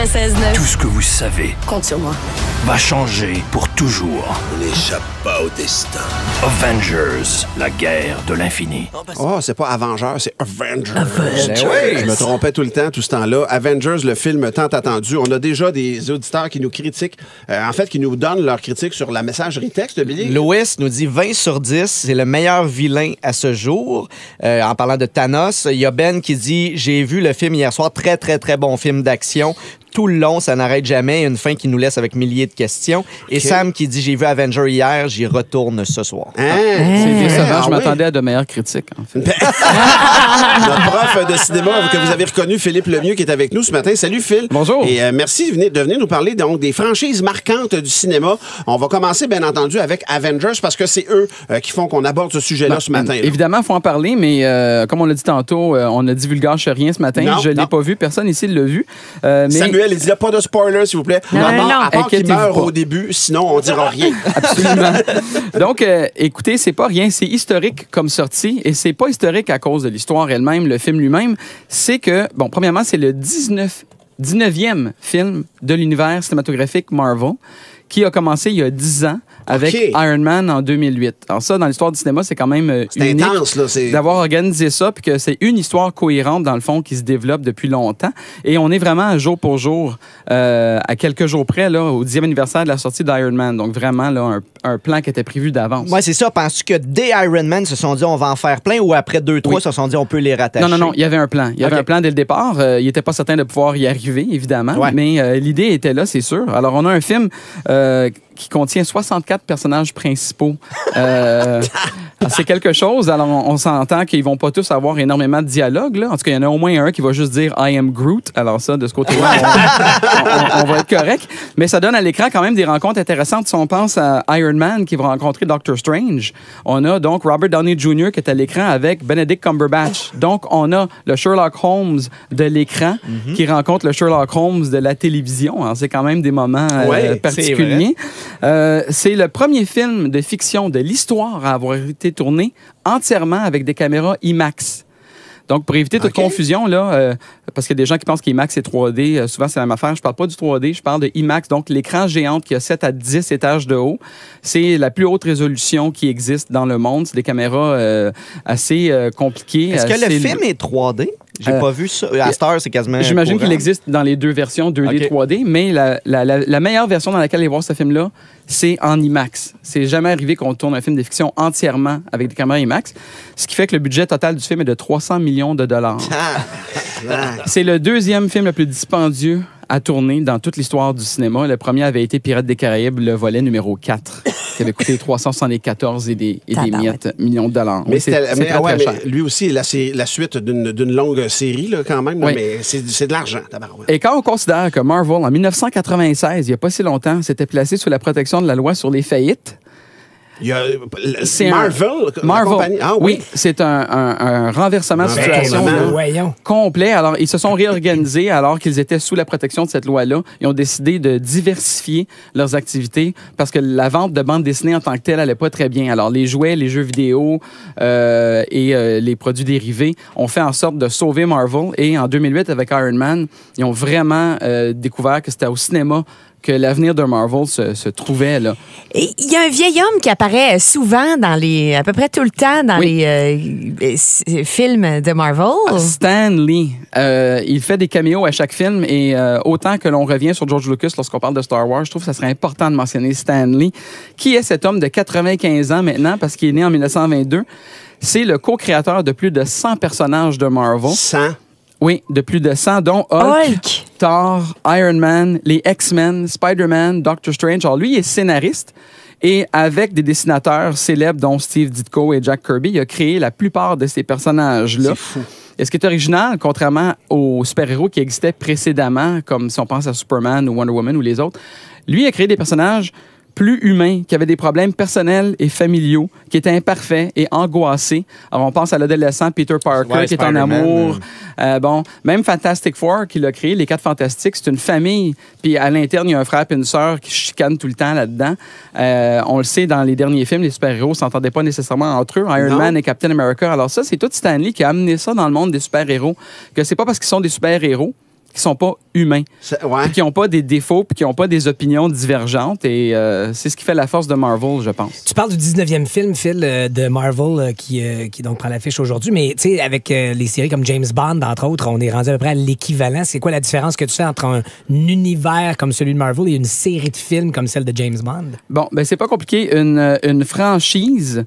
96.9. Tout ce que vous savez Compte sur moi. va changer pour toujours. On n'échappe pas au destin. Avengers, la guerre de l'infini. Oh, c'est pas Avengers, c'est Avengers. oui. Je me trompais tout le temps, tout ce temps-là. Avengers, le film tant attendu. On a déjà des auditeurs qui nous critiquent, en fait, qui nous donnent leur critique sur la messagerie texte, Billy. Louis nous dit 20 sur 10, c'est le meilleur vilain à ce jour. En parlant de Thanos, il y a Ben qui dit « J'ai vu le film hier soir, très, très, très bon film d'action. Tout le long, ça n'arrête jamais. Une fin qui nous laisse avec milliers de questions. » Et Sam qui dit « J'ai vu Avenger hier, j'y retourne ce soir. C'est décevant. Ah Je oui. m'attendais à de meilleures critiques, en fait. Notre prof de cinéma que vous avez reconnu, Philippe Lemieux, qui est avec nous ce matin. Salut, Phil. Bonjour. Et merci de venir nous parler donc des franchises marquantes du cinéma. On va commencer, bien entendu, avec Avengers, parce que c'est eux qui font qu'on aborde ce sujet-là ce matin. Là. Évidemment, il faut en parler, mais comme on l'a dit tantôt, on ne divulgage rien ce matin. Non, Je ne l'ai non. pas vu. Personne ici ne l'a vu. Mais Samuel, il dit pas de spoiler, s'il vous plaît. Non, À part- non, à part qu'il inquiétez-vous meurt pas. au début, sinon on dira rien. Absolument. Donc, écoutez, c'est pas rien. C'est historique comme sortie et c'est pas historique à cause de l'histoire elle-même, le film lui-même. C'est que, bon, premièrement, c'est le 19e film de l'univers cinématographique Marvel qui a commencé il y a 10 ans avec OK. Iron Man en 2008. Alors ça, dans l'histoire du cinéma, c'est quand même C'est unique intense, là. d'avoir organisé ça, puis que c'est une histoire cohérente, dans le fond, qui se développe depuis longtemps. Et on est vraiment jour pour jour, à quelques jours près, là, au 10e anniversaire de la sortie d'Iron Man. Donc vraiment, là, un plan qui était prévu d'avance. Ouais, c'est ça. Penses-tu que dès Iron Man se sont dit on va en faire plein ou après 2-3 Oui. se sont dit on peut les rattacher? Non, il y avait un plan. Il y avait OK. un plan dès le départ. Il n'était pas certain de pouvoir y arriver, évidemment, Ouais. mais l'idée était là, c'est sûr. Alors, on a un film qui contient 64 personnages principaux. C'est quelque chose. Alors, on s'entend qu'ils vont pas tous avoir énormément de dialogue. Là. En tout cas, il y en a au moins un qui va juste dire « I am Groot ». Alors ça, de ce côté-là, on va être correct. Mais ça donne à l'écran quand même des rencontres intéressantes. Si on pense à Iron Man qui va rencontrer Doctor Strange, on a donc Robert Downey Jr. qui est à l'écran avec Benedict Cumberbatch. Donc, on a le Sherlock Holmes de l'écran qui rencontre le Sherlock Holmes de la télévision. Alors, c'est quand même des moments Ouais, particuliers. C'est le premier film de fiction de l'histoire à avoir été tourné entièrement avec des caméras IMAX. Donc, pour éviter toute OK. confusion, là, parce qu'il y a des gens qui pensent qu'IMAX c'est 3D, souvent c'est la même affaire. Je parle pas du 3D, je parle de IMAX. Donc, l'écran géant qui a 7 à 10 étages de haut, c'est la plus haute résolution qui existe dans le monde. C'est des caméras assez compliquées. Est-ce que le C'est- film est 3D? J'ai pas vu ça. À cette heure, c'est quasiment. J'imagine courant. qu'il existe dans les deux versions, 2D, OK. 3D, mais la meilleure version dans laquelle aller voir ce film-là, c'est en IMAX. C'est jamais arrivé qu'on tourne un film de fiction entièrement avec des caméras IMAX, ce qui fait que le budget total du film est de 300 millions de dollars. C'est le deuxième film le plus dispendieux à tourner dans toute l'histoire du cinéma. Le premier avait été Pirates des Caraïbes, le volet numéro 4, qui avait coûté 374 et des miettes millions de dollars. Mais, Oui, c'est mais, très, ouais, très cher. mais lui aussi, la suite d'une longue série, là, quand même. là, Oui. mais c'est de l'argent, tabarouette. Et quand on considère que Marvel, en 1996, il n'y a pas si longtemps, s'était placé sous la protection de la loi sur les faillites, Il y a c'est Marvel, la Marvel. compagnie. Ah oui. Oui, c'est un renversement de Un situation retournement. là, Voyons. complet. Alors, ils se sont réorganisés alors qu'ils étaient sous la protection de cette loi-là. Ils ont décidé de diversifier leurs activités parce que la vente de bandes dessinées en tant que telle n'allait pas très bien. Alors, les jouets, les jeux vidéo et les produits dérivés ont fait en sorte de sauver Marvel. Et en 2008, avec Iron Man, ils ont vraiment découvert que c'était au cinéma que l'avenir de Marvel se trouvait, là. Et il y a un vieil homme qui apparaît souvent dans à peu près tout le temps dans Oui. les films de Marvel. Stan Lee. Il fait des caméos à chaque film et autant que l'on revient sur George Lucas lorsqu'on parle de Star Wars, je trouve que ça serait important de mentionner Stan Lee. Qui est cet homme de 95 ans maintenant parce qu'il est né en 1922? C'est le co-créateur de plus de 100 personnages de Marvel. 100. Oui, de plus de 100, dont Hulk, Thor, Iron Man, les X-Men, Spider-Man, Doctor Strange. Alors, lui, il est scénariste. Et avec des dessinateurs célèbres, dont Steve Ditko et Jack Kirby, il a créé la plupart de ces personnages-là. C'est fou. Et ce qui est original, contrairement aux super-héros qui existaient précédemment, comme si on pense à Superman ou Wonder Woman ou les autres, lui a créé des personnages plus humains, qui avaient des problèmes personnels et familiaux, qui étaient imparfaits et angoissés. Alors, on pense à l'adolescent Peter Parker, Ouais, qui est en Spider-Man. amour. Bon, même Fantastic Four, qui l'a créé, les 4 Fantastiques, c'est une famille. Puis à l'interne, il y a un frère et une sœur qui chicanent tout le temps là-dedans. On le sait, dans les derniers films, les super-héros ne s'entendaient pas nécessairement entre eux. Iron Non. Man et Captain America. Alors ça, c'est tout Stan Lee qui a amené ça dans le monde des super-héros. Que c'est pas parce qu'ils sont des super-héros qui sont pas humains, Ouais. puis qui n'ont pas des défauts, puis qui n'ont pas des opinions divergentes. Et c'est ce qui fait la force de Marvel, je pense. Tu parles du 19e film, Phil, de Marvel qui donc prend l'affiche aujourd'hui, mais tu sais, avec les séries comme James Bond, entre autres, on est rendu à peu près à l'équivalent. C'est quoi la différence que tu fais entre un univers comme celui de Marvel et une série de films comme celle de James Bond? Bon, ben c'est pas compliqué. Une franchise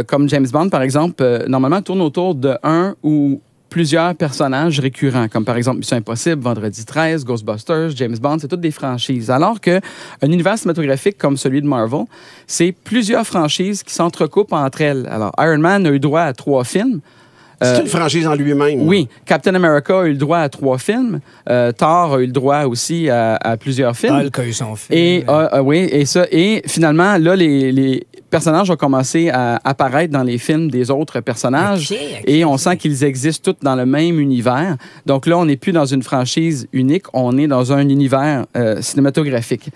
comme James Bond, par exemple, normalement tourne autour de un ou plusieurs personnages récurrents, comme par exemple Mission Impossible, Vendredi 13, Ghostbusters, James Bond, c'est toutes des franchises. Alors qu'un univers cinématographique comme celui de Marvel, c'est plusieurs franchises qui s'entrecoupent entre elles. Alors, Iron Man a eu droit à 3 films. C'est une franchise en lui-même. Oui. Captain America a eu le droit à 3 films. Thor a eu le droit aussi à plusieurs films. Hulk a eu son film. Et finalement, là, les personnages ont commencé à apparaître dans les films des autres personnages. Et on sent qu'ils existent tous dans le même univers. Donc là, on n'est plus dans une franchise unique, on est dans un univers cinématographique.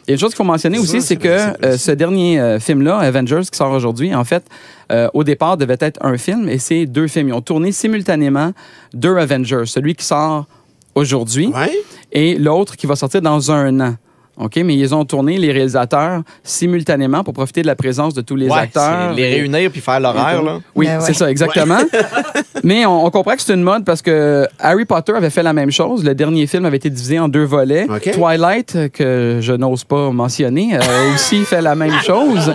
Et une chose qu'il faut mentionner aussi, c'est que ce dernier film-là, Avengers, qui sort aujourd'hui, en fait, au départ, devait être un film, et c'est 2 films. Ils ont tourné simultanément 2 Avengers, celui qui sort aujourd'hui et l'autre qui va sortir dans 1 an. OK, mais ils ont tourné, les réalisateurs, simultanément pour profiter de la présence de tous les acteurs. Les réunir puis faire l'horaire, là. Oui, c'est ça, exactement. Mais on comprend que c'est une mode parce que Harry Potter avait fait la même chose. Le dernier film avait été divisé en 2 volets. Twilight, que je n'ose pas mentionner, aussi fait la même chose.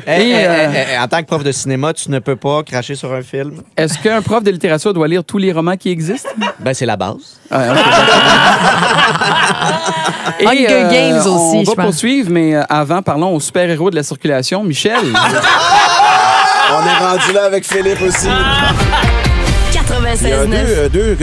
En tant que prof de cinéma, tu ne peux pas cracher sur un film. Est-ce qu'un prof de littérature doit lire tous les romans qui existent? Ben, c'est la base. Hunger Games aussi, on je va pense. poursuivre, mais avant, parlons aux super-héros de la circulation. Michel. On est rendu là avec Philippe aussi. Il y a 96.9. deux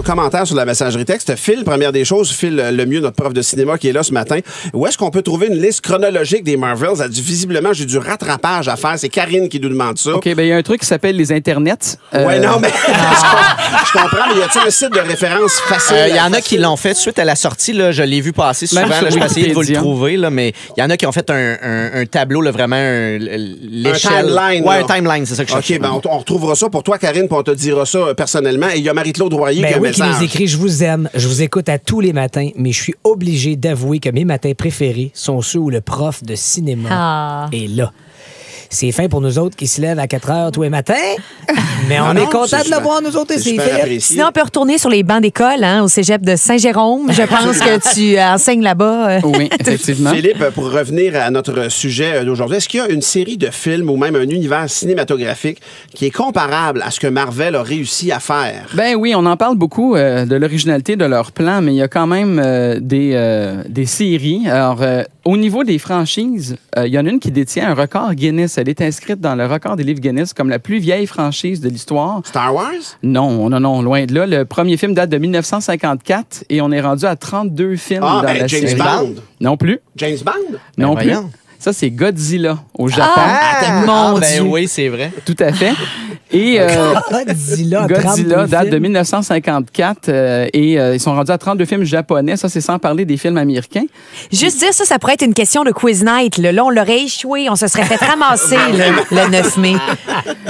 commentaires sur la messagerie texte. Phil, première des choses, Phil Lemieux, notre prof de cinéma qui est là ce matin. Où est-ce qu'on peut trouver une liste chronologique des Marvels? Elle dit, visiblement, j'ai du rattrapage à faire. C'est Karine qui nous demande ça. OK, ben il y a un truc qui s'appelle les internets. Ouais, non, mais je comprends, mais y a-t-il un site de référence facile? Il y en a qui l'ont fait suite à la sortie. Là, je l'ai vu passer souvent. Même sur Là, je vais essayer de vous le Wikipédia. trouver, là, mais il y en a qui ont fait un tableau, là, vraiment l'échelle. timeline, Ouais, là. un timeline, c'est ça que je cherche. OK, ben on retrouvera ça pour toi, Karine, puis on te dira ça personnellement. Et il y a Marie-Claude Royer qui a un oui, qui message. nous écrit « Je vous aime, je vous écoute à tous les matins, mais je suis obligé d'avouer que mes matins préférés sont ceux où le prof de cinéma est là. » C'est fin pour nous autres qui se lèvent à 4 heures tous les matins, mais on est content de le voir, nous autres, et c'est fait. Sinon, on peut retourner sur les bancs d'école, au cégep de Saint-Jérôme. Je pense que tu enseignes là-bas. Oui, effectivement. Philippe, pour revenir à notre sujet d'aujourd'hui, est-ce qu'il y a une série de films ou même un univers cinématographique qui est comparable à ce que Marvel a réussi à faire? Ben oui, on en parle beaucoup de l'originalité de leur plan, mais il y a quand même des séries. Alors, au niveau des franchises, il y en a une qui détient un record Guinness. Elle est inscrite dans le record des livres Guinness comme la plus vieille franchise de l'histoire. Star Wars? Non, loin de là. Le premier film date de 1954 et on est rendu à 32 films dans la James série. Bond. Non plus. James Bond? Non plus. voyons. Ça, c'est Godzilla au Japon. Mon ben Dieu. oui, c'est vrai. Tout à fait. Et Godzilla, Godzilla date de films. 1954 et ils sont rendus à 32 films japonais. Ça, c'est sans parler des films américains. Juste dire ça pourrait être une question de quiz night. Là, on l'aurait échoué. On se serait fait ramasser le 9 mai.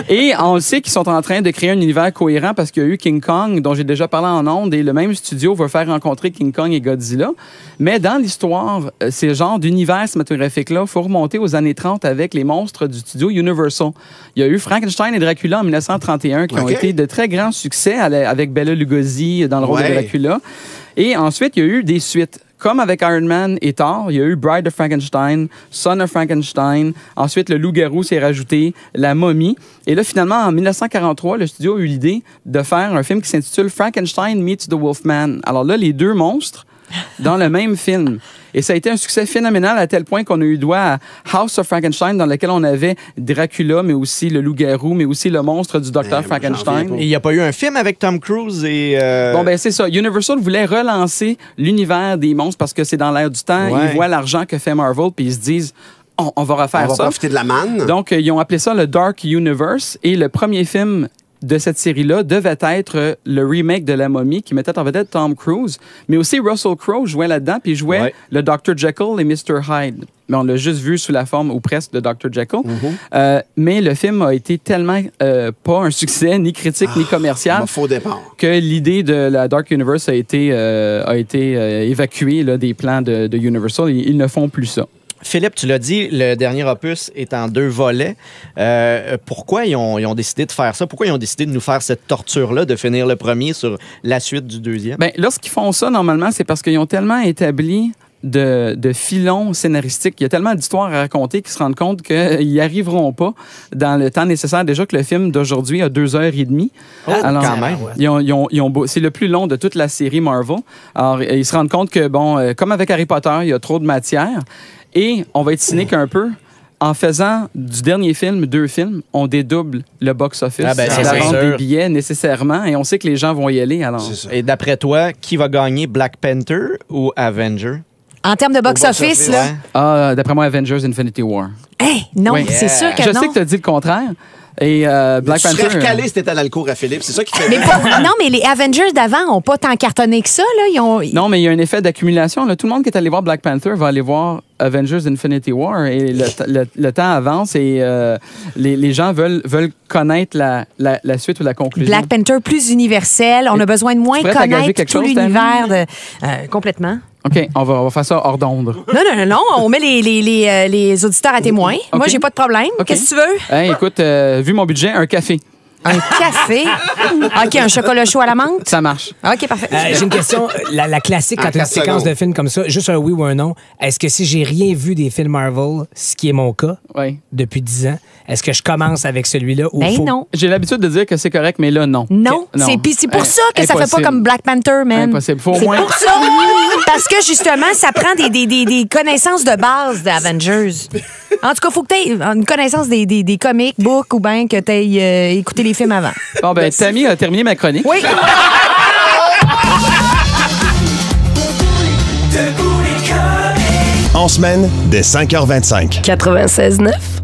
Et on le sait qu'ils sont en train de créer un univers cohérent parce qu'il y a eu King Kong, dont j'ai déjà parlé en ondes, et le même studio va faire rencontrer King Kong et Godzilla. Mais dans l'histoire, ces genres d'univers cinématographiques-là, il faut remonter aux années 30 avec les monstres du studio Universal. Il y a eu Frankenstein et Dracula en 1931 qui ont été de très grands succès avec Bela Lugosi dans le rôle de Dracula. Et ensuite, il y a eu des suites. Comme avec Iron Man et Thor, il y a eu Bride of Frankenstein, Son of Frankenstein. Ensuite, le loup-garou s'est rajouté, la momie. Et là, finalement, en 1943, le studio a eu l'idée de faire un film qui s'intitule Frankenstein meets the Wolfman. Alors là, les deux monstres dans le même film. Et ça a été un succès phénoménal à tel point qu'on a eu droit à House of Frankenstein, dans lequel on avait Dracula, mais aussi le loup-garou, mais aussi le monstre du docteur Frankenstein. Et il n'y a pas eu un film avec Tom Cruise et... Bon, ben c'est ça. Universal voulait relancer l'univers des monstres parce que c'est dans l'air du temps. Ouais. Ils voient l'argent que fait Marvel, puis ils se disent... On va refaire On va ça. profiter de la manne. Donc, ils ont appelé ça le Dark Universe. Et le premier film de cette série-là devait être le remake de La Momie qui mettait en vedette Tom Cruise, mais aussi Russell Crowe jouait là-dedans, puis il jouait le Dr. Jekyll et Mr. Hyde. Mais on l'a juste vu sous la forme, ou presque, de Dr. Jekyll. Mais le film a été tellement pas un succès, ni critique, ni commercial, faux départ, que l'idée de la Dark Universe a été évacuée là, des plans de Universal. Ils ne font plus ça. Philippe, tu l'as dit, le dernier opus est en 2 volets. Pourquoi ils ont décidé de faire ça? Pourquoi ils ont décidé de nous faire cette torture-là, de finir le premier sur la suite du deuxième? Bien, lorsqu'ils font ça, normalement, c'est parce qu'ils ont tellement établi de filons scénaristiques. Il y a tellement d'histoires à raconter qu'ils se rendent compte qu'ils n'y arriveront pas dans le temps nécessaire. Déjà que le film d'aujourd'hui a 2h30. Alors, quand même. C'est le plus long de toute la série Marvel. Alors, ils se rendent compte que, bon, comme avec Harry Potter, il y a trop de matière. Et on va être cynique un peu. En faisant du dernier film 2 films, on dédouble le box-office. C'est la vente sûr. des billets nécessairement. Et on sait que les gens vont y aller. Alors. Et d'après toi, qui va gagner, Black Panther ou Avenger? En termes de box-office, là. Ouais. Ah, d'après moi, Avengers Infinity War. Hey, non, Oui. c'est sûr que Je non. sais que tu as dit le contraire. Et Black Tu Panther. serais recalé si t'étais dans le cours à Philippe. C'est ça qui fait Mais non, mais les Avengers d'avant n'ont pas tant cartonné que ça. Là. Non, mais il y a un effet d'accumulation. Là. Tout le monde qui est allé voir Black Panther va aller voir Avengers Infinity War. Et le temps avance et les gens veulent connaître la suite ou la conclusion. Black Panther plus universel. On a besoin de moins tu pourrais t'agager connaître quelque tout chose, l'univers. Complètement. OK, on va faire ça hors d'onde. Non. On met les auditeurs à témoin. Moi, j'ai pas de problème. OK. Qu'est-ce que tu veux? Hey, écoute, vu mon budget, un café. Un café? OK, un chocolat chaud à la menthe? Ça marche. OK, parfait. J'ai une question. La classique, En quand tu as une 4 séquence secondes. de films comme ça, juste un oui ou un non, est-ce que si j'ai rien vu des films Marvel, ce qui est mon cas Oui. depuis 10 ans, est-ce que je commence avec celui-là ou Ben faut... non. J'ai l'habitude de dire que c'est correct, mais là, non. Non. Non. C'est pour ça que ça fait pas Impossible. comme Black Panther, man. Impossible. Faut au C'est moins- pour ça. Parce que, justement, ça prend des connaissances de base d'Avengers. En tout cas, il faut que tu aies une connaissance des comic books ou bien que tu aies écouté les films avant. Bon, ben, Tammy a terminé ma chronique. Oui. En semaine, dès 5h25. 96.9.